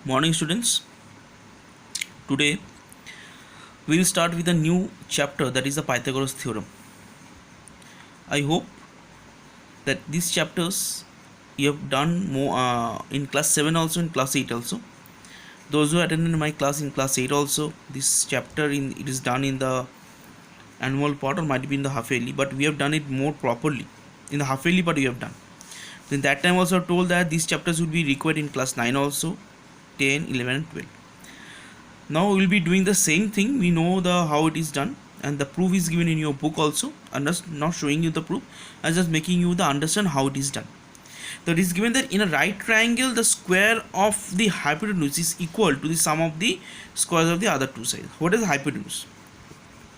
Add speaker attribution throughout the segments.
Speaker 1: Morning, students. Today we will start with a new chapter, that is the Pythagoras theorem. I hope that these chapters you have done more in class 7 also, in class 8 also. Those who attended my class in class 8 also, this chapter it is done in the annual part or might be in the half yearly, but we have done it more properly in the half yearly part we have done. Then that time also told that these chapters would be required in class 9 also, 10, 11 and 12. Now we will be doing the same thing. We know the how it is done, and the proof is given in your book also. I'm just not showing you the proof, I'm just making you the understand how it is done. That is given that in a right triangle the square of the hypotenuse is equal to the sum of the squares of the other two sides. What is hypotenuse?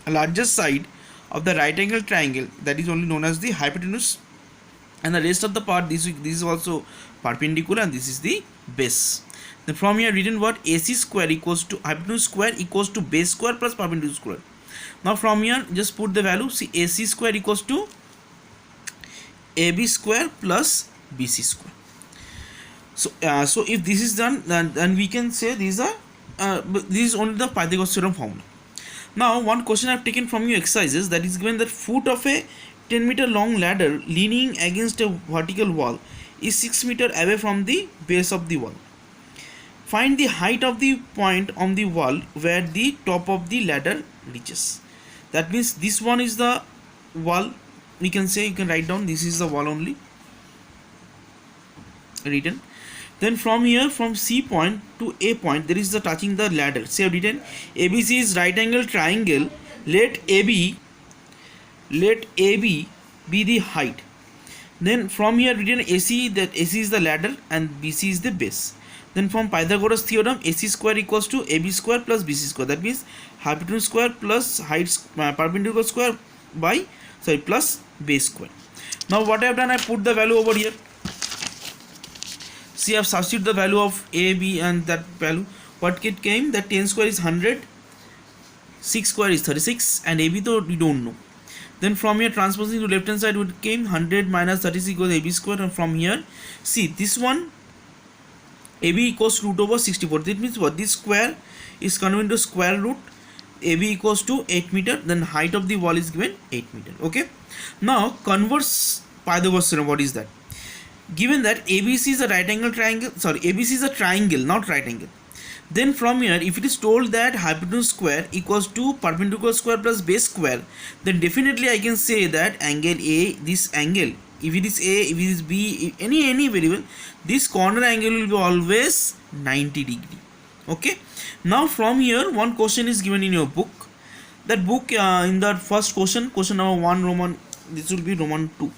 Speaker 1: A largest side of the right angle triangle, that is only known as the hypotenuse, and the rest of the part, this is also perpendicular, and this is the base. Then from here written what? AC square equals to hypotenuse square equals to base square plus perpendicular square. Now from here just put the value. See, AC square equals to AB square plus BC square. So if this is done, then we can say this is only the Pythagoras theorem formula. Now one question I have taken from you exercises, that is given that foot of a 10-meter long ladder leaning against a vertical wall is 6 meter away from the base of the wall. Find the height of the point on the wall where the top of the ladder reaches. That means this one is the wall. We can say, you can write down, this is the wall only written. Then from here, from C point to A point, there is the touching the ladder. Say written ABC is right angle triangle. Let AB be the height. Then from here written AC, that AC is the ladder and BC is the base. Then from Pythagoras theorem, AC square equals to AB square plus BC square. That means hypotenuse square plus height perpendicular square by plus base square. Now what I have done, I put the value over here. See, I have substituted the value of A, B and that value. What it came, that 10 square is 100, 6 square is 36 and AB though we don't know. Then from here transposing to left hand side would came 100 minus 36 equals AB square, and from here see this one AB equals root over 64. That means what? This square is converted to square root. AB equals to 8 meter. Then height of the wall is given 8 meter. Okay. Now converse Pythagoras theorem. What is that? Given that ABC is a right angle triangle. Sorry, ABC is a triangle, not right angle. Then from here, if it is told that hypotenuse square equals to perpendicular square plus base square, then definitely I can say that angle A, this angle, if it is A, if it is B, if any variable, this corner angle will be always 90 degree. Okay. Now from here, one question is given in your book. That book, in the first question number 1 Roman, this will be Roman 2.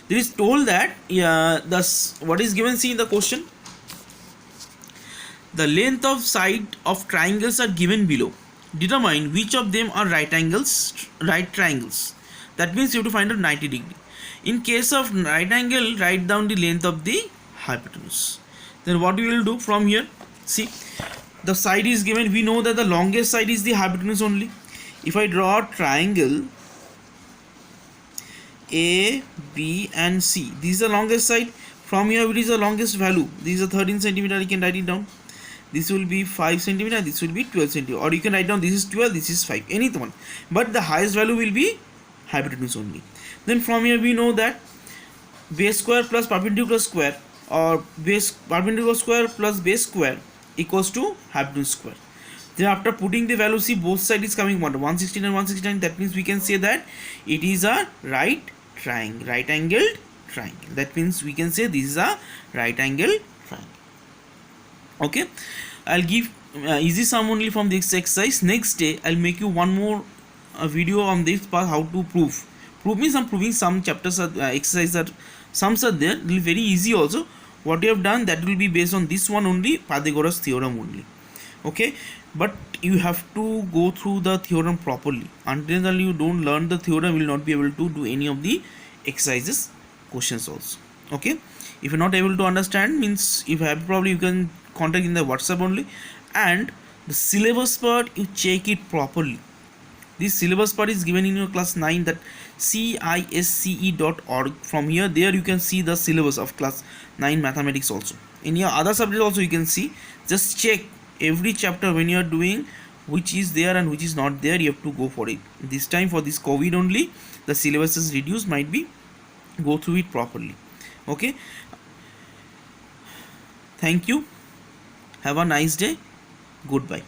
Speaker 1: There is told that what is given, see in the question, the length of side of triangles are given below. Determine which of them are right triangles. That means you have to find out 90 degree. In case of right angle, write down the length of the hypotenuse. Then what we will do from here, see, the side is given. We know that the longest side is the hypotenuse only. If I draw a triangle A, B and C, this is the longest side. From here, it is the longest value. This is a 13 centimeter. I can write it down. This will be 5 centimeter. This will be 12 centimeter. Or you can write down this is 12. This is 5. Any one. But the highest value will be hypotenuse only. Then from here we know that base square plus perpendicular square, or base perpendicular square plus base square equals to hypotenuse square. Then after putting the value, see both sides is coming 169 and 169. That means we can say that it is a right angled triangle. That means we can say this is a right angled triangle. Okay, I'll give easy sum only from this exercise. Next day I'll make you one more video on this part, how to prove means I'm proving some chapters exercise that sums are there. It will be very easy also. What you have done, that will be based on this one only, Pythagoras theorem only. Okay, but you have to go through the theorem properly. Until you don't learn the theorem, you will not be able to do any of the exercises questions also. Okay, if you're not able to understand, means if you have problem, you can contact in the WhatsApp only. And the syllabus part, you check it properly. This syllabus part is given in your class 9, that cisce.org. From here, there you can see the syllabus of class 9 mathematics also. In your other subject also you can see. Just check every chapter when you are doing which is there and which is not there. You have to go for it. This time for this COVID only, the syllabus is reduced. Might be go through it properly. Okay. Thank you. Have a nice day. Goodbye.